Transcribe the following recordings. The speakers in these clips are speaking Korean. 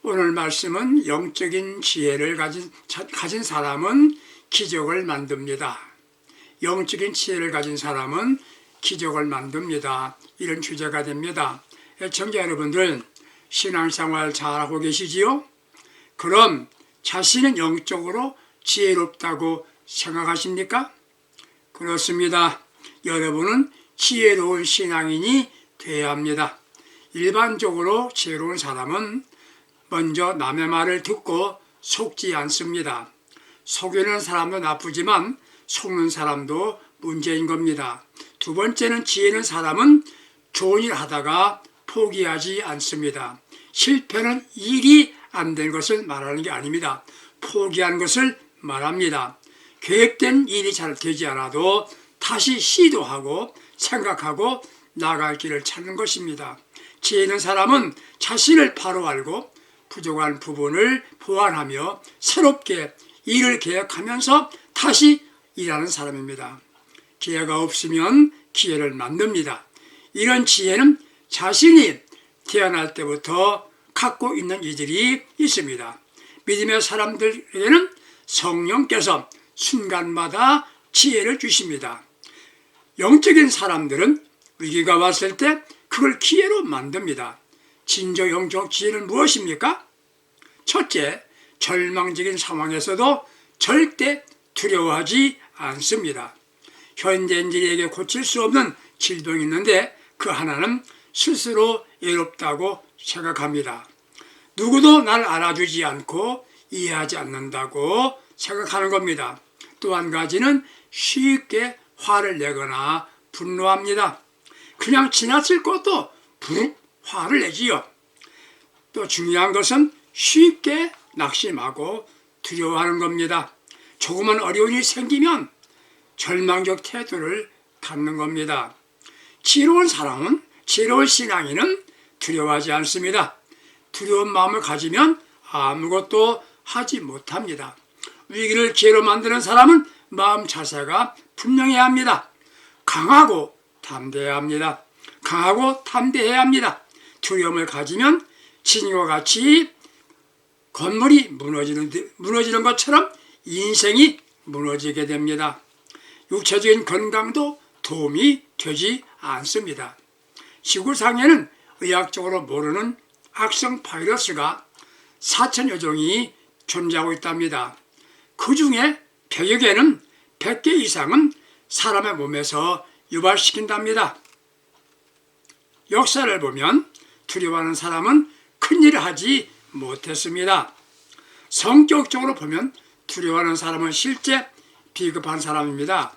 오늘 말씀은 영적인 지혜를 가진 사람은 기적을 만듭니다. 영적인 지혜를 가진 사람은 기적을 만듭니다. 이런 주제가 됩니다. 애청자 여러분들, 신앙생활 잘하고 계시지요? 그럼 자신은 영적으로 지혜롭다고 생각하십니까? 그렇습니다. 여러분은 지혜로운 신앙인이 되어야 합니다. 일반적으로 지혜로운 사람은 먼저 남의 말을 듣고 속지 않습니다. 속이는 사람도 나쁘지만 속는 사람도 문제인 겁니다. 두 번째는 지혜 있는 사람은 좋은 일 하다가 포기하지 않습니다. 실패는 일이 안 된 것을 말하는 게 아닙니다. 포기한 것을 말합니다. 계획된 일이 잘 되지 않아도 다시 시도하고 생각하고 나갈 길을 찾는 것입니다. 지혜 있는 사람은 자신을 바로 알고 부족한 부분을 보완하며 새롭게 일을 계획하면서 다시 일하는 사람입니다. 기회가 없으면 기회를 만듭니다. 이런 지혜는 자신이 태어날 때부터 갖고 있는 이들이 있습니다. 믿음의 사람들에게는 성령께서 순간마다 지혜를 주십니다. 영적인 사람들은 위기가 왔을 때 그걸 기회로 만듭니다. 진정 영적 지혜는 무엇입니까? 첫째, 절망적인 상황에서도 절대 두려워하지 않습니다. 현대인들에게 고칠 수 없는 질병이 있는데 그 하나는 스스로 외롭다고 생각합니다. 누구도 날 알아주지 않고 이해하지 않는다고 생각하는 겁니다. 또 한 가지는 쉽게 화를 내거나 분노합니다. 그냥 지나칠 것도 화를 내지요. 또 중요한 것은 쉽게 낙심하고 두려워하는 겁니다. 조그만 어려운 일이 생기면 절망적 태도를 갖는 겁니다. 지혜로운 사람은, 지혜로운 신앙인은 두려워하지 않습니다. 두려운 마음을 가지면 아무것도 하지 못합니다. 위기를 기회로 만드는 사람은 마음 자세가 분명해야 합니다. 강하고 담대해야 합니다. 강하고 담대해야 합니다. 두려움을 가지면 진과 같이 건물이 무너지는 것처럼 인생이 무너지게 됩니다. 육체적인 건강도 도움이 되지 않습니다. 지구상에는 의학적으로 모르는 악성 바이러스가 4천여 종이 존재하고 있답니다. 그 중에 100여 개는 100개 이상은 사람의 몸에서 유발시킨답니다. 역사를 보면 두려워하는 사람은 큰일을 하지 못했습니다. 성격적으로 보면 두려워하는 사람은 실제 비겁한 사람입니다.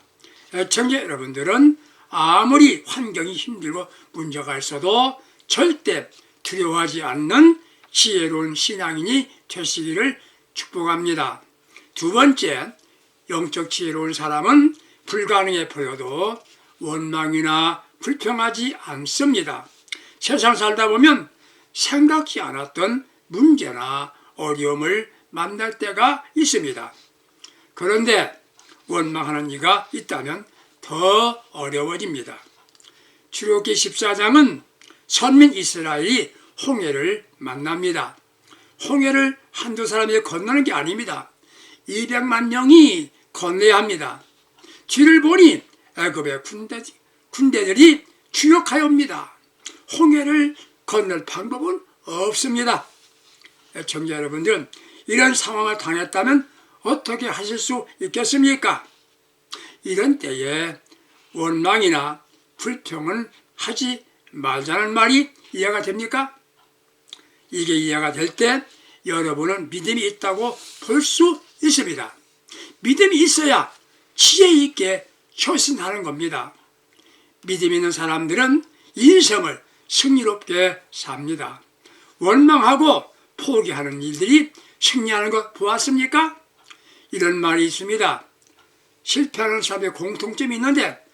애청자 여러분들은 아무리 환경이 힘들고 문제가 있어도 절대 두려워하지 않는 지혜로운 신앙인이 되시기를 축복합니다. 두 번째, 영적 지혜로운 사람은 불가능해 보여도 원망이나 불평하지 않습니다. 세상 살다 보면 생각지 않았던 문제나 어려움을 만날 때가 있습니다. 그런데 원망하는 이가 있다면 더 어려워집니다. 출애굽기 14장은 선민 이스라엘이 홍해를 만납니다. 홍해를 한두 사람이 건너는 게 아닙니다. 200만 명이 건너야 합니다. 뒤를 보니 애굽의 군대들이 추격하여 옵니다. 홍해를 건널 방법은 없습니다. 애청자 여러분들, 이런 상황을 당했다면 어떻게 하실 수 있겠습니까? 이런 때에 원망이나 불평은 하지 말자는 말이 이해가 됩니까? 이게 이해가 될 때 여러분은 믿음이 있다고 볼 수 있습니다. 믿음이 있어야 지혜 있게 처신하는 겁니다. 믿음 있는 사람들은 인생을 승리롭게 삽니다. 원망하고 포기하는 일들이 승리하는 것 보았습니까? 이런 말이 있습니다. 실패하는 사람의 공통점이 있는데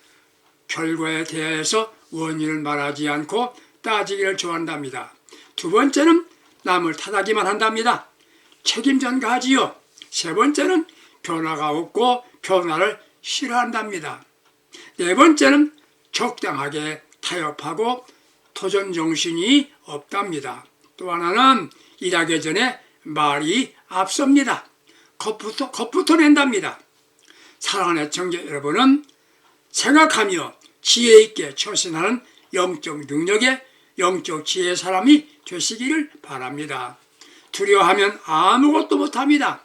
결과에 대해서 원인을 말하지 않고 따지기를 좋아한답니다. 두 번째는 남을 탓하기만 한답니다. 책임 전가하지요. 세 번째는 변화가 없고 변화를 싫어한답니다. 네 번째는 적당하게 타협하고 도전 정신이 없답니다. 또 하나는 일하기 전에 말이 앞섭니다. 겁부터 낸답니다. 사랑하는 애청자 여러분은 생각하며 지혜 있게 처신하는 영적 능력의 영적 지혜의 사람이 되시기를 바랍니다. 두려워하면 아무것도 못합니다.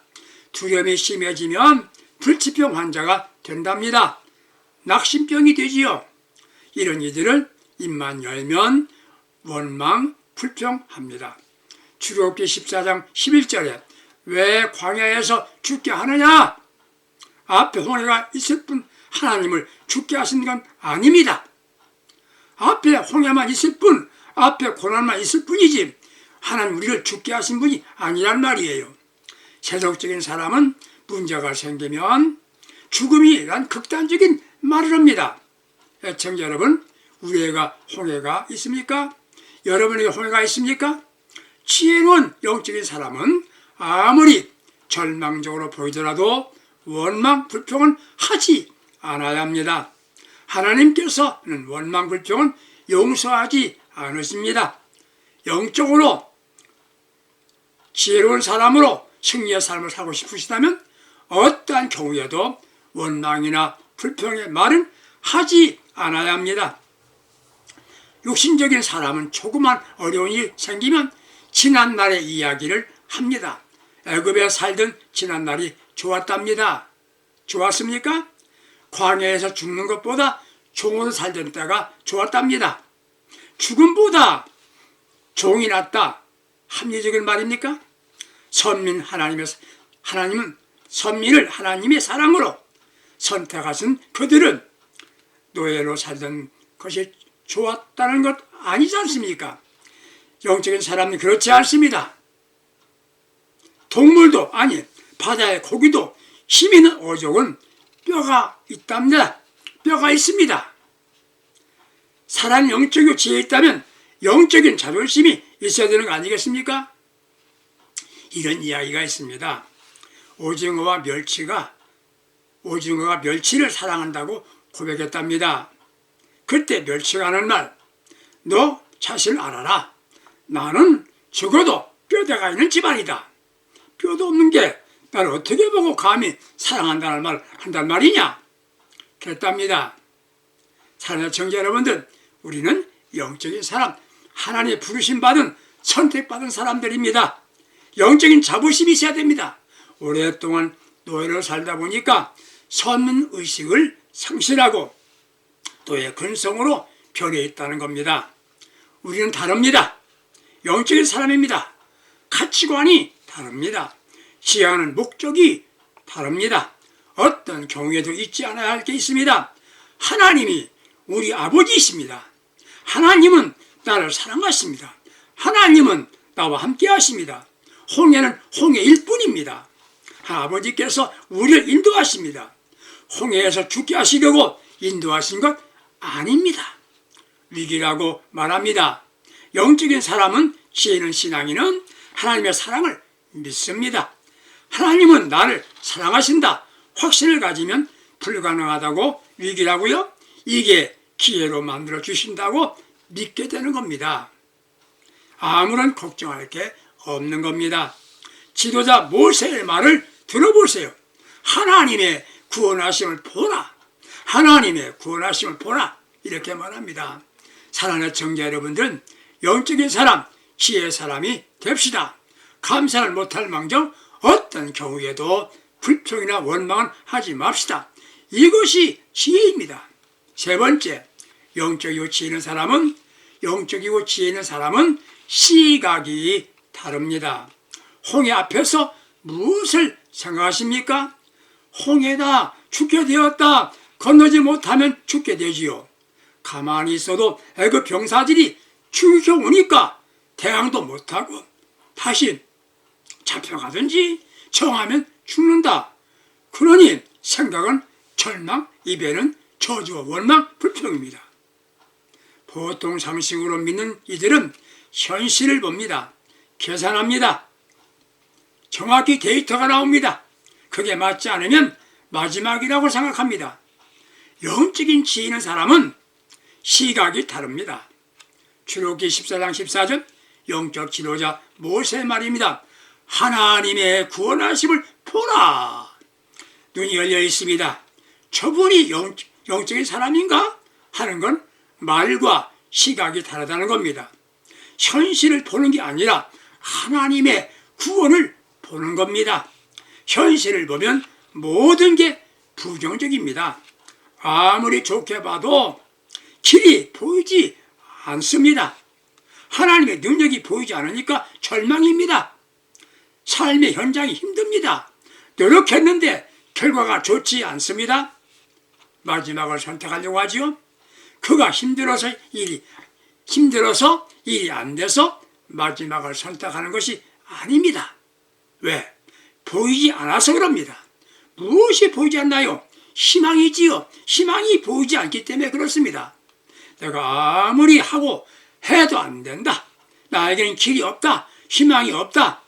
두려움이 심해지면 불치병 환자가 된답니다. 낙심병이 되지요. 이런 이들을 입만 열면 원망, 불평합니다. 출애굽기 14장 11절에 왜 광야에서 죽게 하느냐? 앞에 홍해가 있을 뿐 하나님을 죽게 하신 건 아닙니다. 앞에 홍해만 있을 뿐, 앞에 고난만 있을 뿐이지 하나님 우리를 죽게 하신 분이 아니란 말이에요. 세속적인 사람은 문제가 생기면 죽음이란 극단적인 말을 합니다. 애청자 여러분, 우리에게 홍해가 있습니까? 여러분에게 홍해가 있습니까? 지혜로운 영적인 사람은 아무리 절망적으로 보이더라도 원망, 불평은 하지 않아야 합니다. 하나님께서는 원망, 불평은 용서하지 않으십니다. 영적으로 지혜로운 사람으로 승리의 삶을 살고 싶으시다면 어떠한 경우에도 원망이나 불평의 말은 하지 않아야 합니다. 육신적인 사람은 조그만 어려움이 생기면 지난날의 이야기를 합니다. 애굽에 살던 지난날이 좋았답니다. 좋았습니까? 광야에서 죽는 것보다 종으로 살던 때가 좋았답니다. 죽음보다 종이 낫다. 합리적인 말입니까? 하나님은 선민을 하나님의 사랑으로 선택하신 그들은 노예로 살던 것이 좋았다는 것 아니지 않습니까? 영적인 사람은 그렇지 않습니다. 동물도 아니 바다의 고기도 힘 있는 어족은 뼈가 있답니다. 뼈가 있습니다. 사람 영적이고 지혜 있다면 영적인 자존심이 있어야 되는 거 아니겠습니까? 이런 이야기가 있습니다. 오징어가 멸치를 사랑한다고 고백했답니다. 그때 멸치가 하는 말, 너 자신을 알아라. 나는 죽어도 뼈대가 있는 집안이다. 뼈도 없는 게 나를 어떻게 보고 감히 사랑한다는 말 한단 말이냐? 그랬답니다. 사랑하는 청자 여러분들, 우리는 영적인 사람, 하나님의 부르심 받은 선택받은 사람들입니다. 영적인 자부심이 있어야 됩니다. 오랫동안 노예로 살다 보니까 선민의식을 상실하고 또의 근성으로 변해 있다는 겁니다. 우리는 다릅니다. 영적인 사람입니다. 가치관이 다릅니다. 지향하는 목적이 다릅니다. 어떤 경우에도 잊지 않아야 할 게 있습니다. 하나님이 우리 아버지이십니다. 하나님은 나를 사랑하십니다. 하나님은 나와 함께 하십니다. 홍해는 홍해일 뿐입니다. 아버지께서 우리를 인도하십니다. 홍해에서 죽게 하시려고 인도하신 것 아닙니다. 위기라고 말합니다. 영적인 사람은, 지혜 있는 신앙인은 하나님의 사랑을 믿습니다. 하나님은 나를 사랑하신다. 확신을 가지면 불가능하다고 위기라고요? 이게 기회로 만들어 주신다고 믿게 되는 겁니다. 아무런 걱정할 게 없는 겁니다. 지도자 모세의 말을 들어보세요. 하나님의 구원하심을 보라. 하나님의 구원하심을 보라. 이렇게 말합니다. 사랑하는 청자 여러분들은 영적인 사람, 지혜의 사람이 됩시다. 감사를 못할 망정 어떤 경우에도 불평이나 원망은 하지 맙시다. 이것이 지혜입니다. 세 번째, 영적이고 지혜 있는 사람은, 영적이고 지혜 있는 사람은 시각이 다릅니다. 홍해 앞에서 무엇을 생각하십니까? 홍해다, 죽게 되었다, 건너지 못하면 죽게 되지요. 가만히 있어도 애굽 병사들이 죽여오니까 대항도 못하고 다시 잡혀가든지 정하면 죽는다. 그러니 생각은 절망, 입에는 저주와 원망, 불평입니다. 보통 상식으로 믿는 이들은 현실을 봅니다. 계산합니다. 정확히 데이터가 나옵니다. 그게 맞지 않으면 마지막이라고 생각합니다. 영적인 지혜 있는 사람은 시각이 다릅니다. 출애굽기 14장 14절 영적 지도자 모세 말입니다. 하나님의 구원하심을 보라. 눈이 열려 있습니다. 저분이 영적인 사람인가? 하는 건 말과 시각이 다르다는 겁니다. 현실을 보는 게 아니라 하나님의 구원을 보는 겁니다. 현실을 보면 모든 게 부정적입니다. 아무리 좋게 봐도 길이 보이지 않습니다. 하나님의 능력이 보이지 않으니까 절망입니다. 삶의 현장이 힘듭니다. 노력했는데 결과가 좋지 않습니다. 마지막을 선택하려고 하지요. 그가 힘들어서 일이 안 돼서 마지막을 선택하는 것이 아닙니다. 왜? 보이지 않아서 그럽니다. 무엇이 보이지 않나요? 희망이지요. 희망이 보이지 않기 때문에 그렇습니다. 내가 아무리 하고 해도 안 된다. 나에게는 길이 없다. 희망이 없다.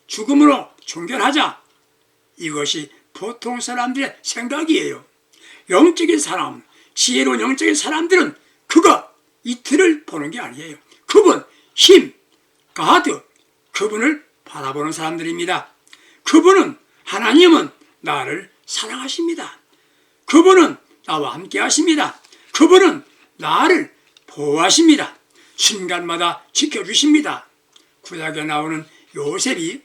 죽음으로 종결하자. 이것이 보통 사람들의 생각이에요. 영적인 사람, 지혜로운 영적인 사람들은 이 틀을 보는 게 아니에요. 그분, 힘, 가드, 그분을 바라보는 사람들입니다. 하나님은 나를 사랑하십니다. 그분은 나와 함께 하십니다. 그분은 나를 보호하십니다. 순간마다 지켜주십니다. 구약에 나오는 요셉이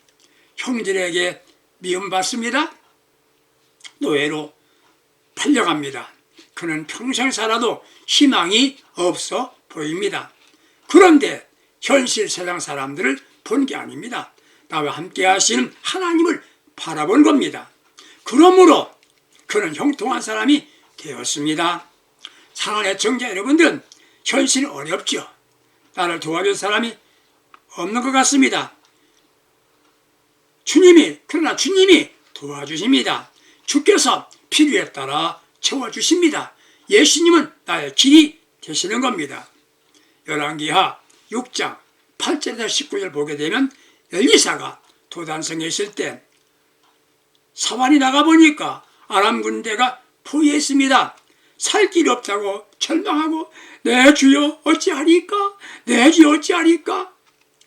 형들에게 미움받습니다. 노예로 팔려갑니다. 그는 평생 살아도 희망이 없어 보입니다. 그런데 현실 세상 사람들을 본 게 아닙니다. 나와 함께 하시는 하나님을 바라본 겁니다. 그러므로 그는 형통한 사람이 되었습니다. 사랑하는 애청자 여러분들은 현실이 어렵죠. 나를 도와줄 사람이 없는 것 같습니다. 그러나 주님이 도와주십니다. 주께서 필요에 따라 채워주십니다. 예수님은 나의 길이 되시는 겁니다. 열왕기하 6장 8절에서 19절 보게 되면 엘리사가 도단성에 있을 때 사환이 나가보니까 아람 군대가 포위했습니다. 살 길이 없다고 절망하고 내 주여 어찌하리까? 내 주여 어찌하리까?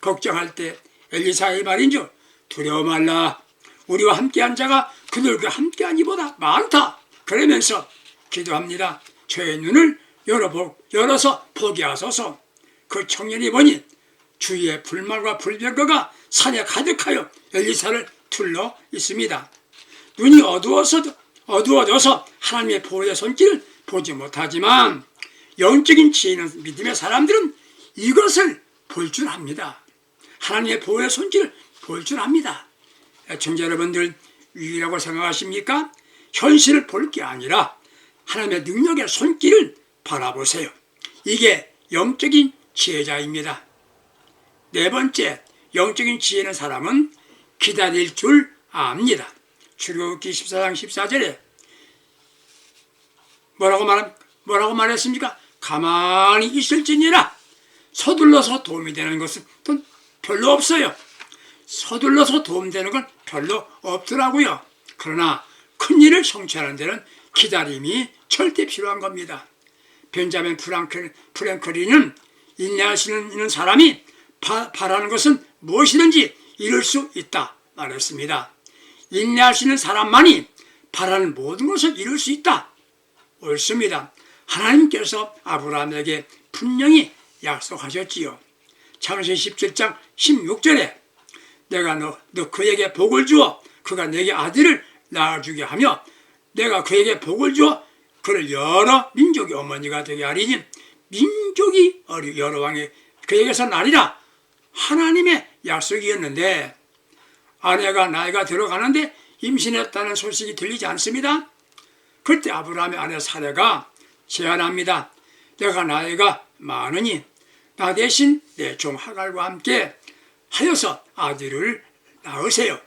걱정할 때 엘리사의 말인즉 두려워 말라. 우리와 함께한 자가 그들과 함께하니보다 많다. 그러면서 기도합니다. 저의 눈을 열어서 보게 하소서. 그 청년이 보니 주위에 불말과 불병거가 산에 가득하여 엘리사를 둘러 있습니다. 눈이 어두워져서 하나님의 보호의 손길을 보지 못하지만 영적인 지혜 있는 믿음의 사람들은 이것을 볼 줄 압니다. 하나님의 보호의 손길을 볼 줄 압니다. 애청자 여러분들, 위기라고 생각하십니까? 현실을 볼 게 아니라 하나님의 능력의 손길을 바라보세요. 이게 영적인 지혜자입니다. 네 번째, 영적인 지혜는 사람은 기다릴 줄 압니다. 출애굽기 14장 14절에 뭐라고 말했습니까? 가만히 있을지니라. 서둘러서 도움이 되는 것은 별로 없어요. 서둘러서 도움되는 건 별로 없더라고요. 그러나 큰 일을 성취하는 데는 기다림이 절대 필요한 겁니다. 벤자민 프랭클린은 인내하시는 사람이 바라는 것은 무엇이든지 이룰 수 있다 말했습니다. 인내하시는 사람만이 바라는 모든 것을 이룰 수 있다. 옳습니다. 하나님께서 아브라함에게 분명히 약속하셨지요. 창세기 17장 16절에 내가 너 그에게 복을 주어 그가 내게 아들을 낳아주게 하며 내가 그에게 복을 주어 그를 여러 민족의 어머니가 되게 하리니 민족이 여러 왕이 그에게서 나리라. 하나님의 약속이었는데 아내가 나이가 들어가는데 임신했다는 소식이 들리지 않습니다. 그때 아브라함의 아내 사레가 제안합니다. 내가 나이가 많으니 나 대신 내 종 하갈과 함께 하여서 아들을 낳으세요.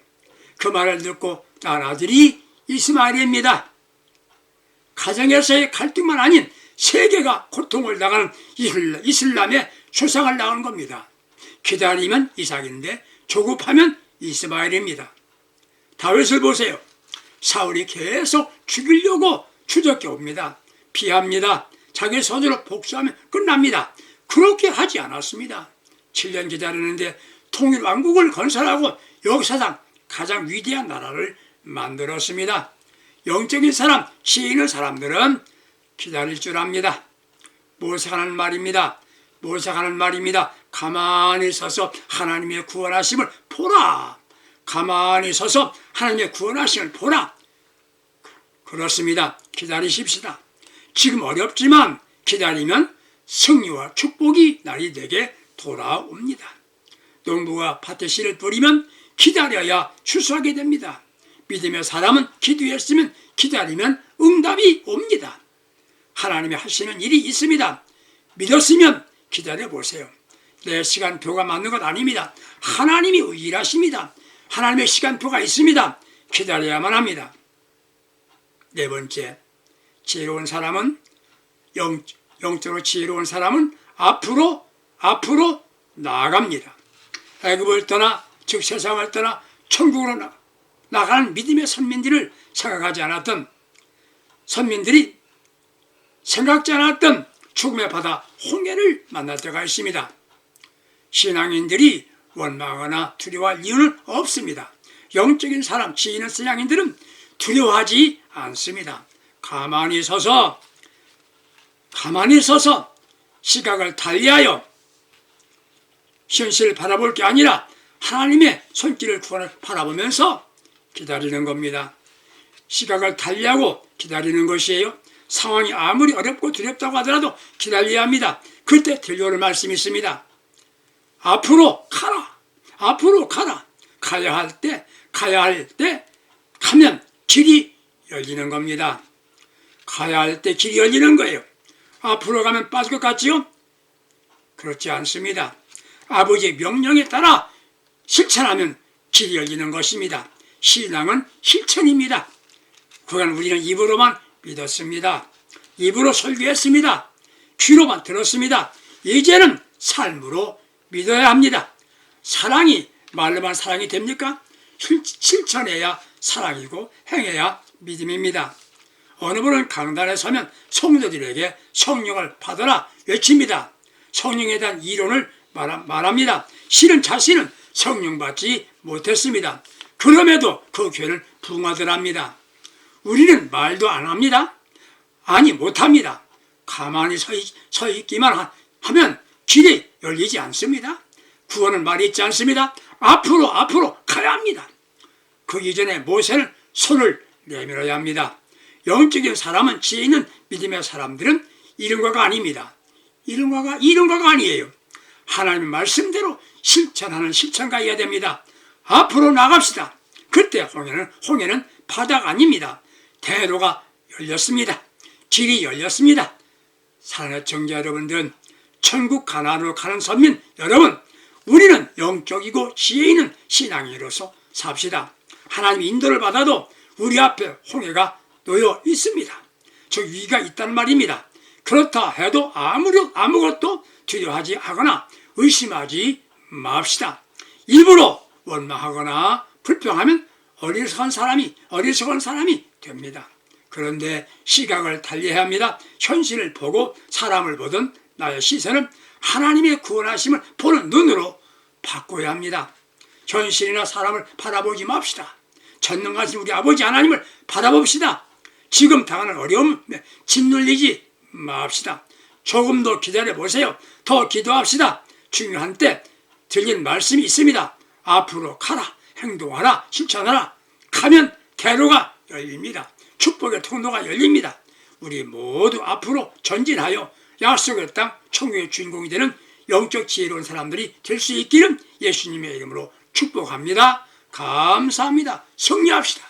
그 말을 듣고 낳은 아들이 이스마엘입니다. 가정에서의 갈등만 아닌 세계가 고통을 당하는 이슬람의 조상을 낳은 겁니다. 기다리면 이삭인데 조급하면 이스마엘입니다. 다윗을 보세요. 사울이 계속 죽이려고 추적해 옵니다. 피합니다. 자기 손으로 복수하면 끝납니다. 그렇게 하지 않았습니다. 7년 기다리는데 통일왕국을 건설하고 역사상 가장 위대한 나라를 만들었습니다. 영적인 사람, 지혜 있는 사람들은 기다릴 줄 압니다. 모세하는 말입니다. 모세하는 말입니다. 가만히 서서 하나님의 구원하심을 보라. 가만히 서서 하나님의 구원하심을 보라. 그렇습니다. 기다리십시다. 지금 어렵지만 기다리면 승리와 축복이 날이 되게 돌아옵니다. 농부가 밭에 씨를 뿌리면 기다려야 추수하게 됩니다. 믿음의 사람은 기도했으면 기다리면 응답이 옵니다. 하나님이 하시는 일이 있습니다. 믿었으면 기다려보세요. 내 시간표가 맞는 것 아닙니다. 하나님이 일하십니다. 하나님의 시간표가 있습니다. 기다려야만 합니다. 네 번째, 지혜로운 사람은 영적으로 지혜로운 사람은 앞으로 나아갑니다. 애굽을 떠나 즉 세상을 떠나 천국으로 나가는 믿음의 선민들을 생각하지 않았던 선민들이 생각지 않았던 죽음의 바다 홍해를 만날 때가 있습니다. 신앙인들이 원망하거나 두려워할 이유는 없습니다. 영적인 사람, 지혜 있는 신앙인들은 두려워하지 않습니다. 가만히 서서 시각을 달리하여 현실을 바라볼 게 아니라 하나님의 손길을 구원을 바라보면서 기다리는 겁니다. 시각을 달리하고 기다리는 것이에요. 상황이 아무리 어렵고 두렵다고 하더라도 기다려야 합니다. 그때 들려오는 말씀이 있습니다. 앞으로 가라. 앞으로 가라. 가야 할 때 가면 길이 열리는 겁니다. 가야 할 때 길이 열리는 거예요. 앞으로 가면 빠질 것 같지요? 그렇지 않습니다. 아버지의 명령에 따라 실천하면 길이 열리는 것입니다. 신앙은 실천입니다. 그간 우리는 입으로만 믿었습니다. 입으로 설교했습니다. 귀로만 들었습니다. 이제는 삶으로 믿어야 합니다. 사랑이 말로만 사랑이 됩니까? 실천해야 사랑이고 행해야 믿음입니다. 어느 분은 강단에 서면 성도들에게 성령을 받아라 외칩니다. 성령에 대한 이론을 말합니다. 실은 자신은 성령 받지 못했습니다. 그럼에도 그 교회는 부흥하더랍니다. 우리는 말도 안 합니다. 아니 못합니다. 가만히 서 있기만 하면 길이 열리지 않습니다. 구원은 말이 있지 않습니다. 앞으로 가야 합니다. 그 이전에 모세는 손을 내밀어야 합니다. 영적인 사람은 지혜 있는 믿음의 사람들은 이른과가 아닙니다. 이른과가 아니에요. 하나님의 말씀대로 실천하는 실천가해야 됩니다. 앞으로 나갑시다. 그때 홍해는 바다가 아닙니다. 대로가 열렸습니다. 길이 열렸습니다. 사랑하는 청자 여러분들은 천국 가나안으로 가는 선민 여러분, 우리는 영적이고 지혜 있는 신앙인으로서 삽시다. 하나님의 인도를 받아도 우리 앞에 홍해가 놓여 있습니다. 저 위기가 있다는 말입니다. 그렇다 해도 아무것도 두려워하지 하거나 의심하지 맙시다. 일부러 원망하거나 불평하면 어리석은 사람이 됩니다. 그런데 시각을 달리해야 합니다. 현실을 보고 사람을 보던 나의 시선은 하나님의 구원하심을 보는 눈으로 바꿔야 합니다. 현실이나 사람을 바라보지 맙시다. 전능하신 우리 아버지 하나님을 바라봅시다. 지금 당하는 어려움에 짓눌리지 맙시다. 조금 더 기다려보세요. 더 기도합시다. 중요한 때 들린 말씀이 있습니다. 앞으로 가라. 행동하라. 실천하라. 가면 대로가 열립니다. 축복의 통로가 열립니다. 우리 모두 앞으로 전진하여 약속의 땅 천국의 주인공이 되는 영적 지혜로운 사람들이 될 수 있기를 예수님의 이름으로 축복합니다. 감사합니다. 승리합시다.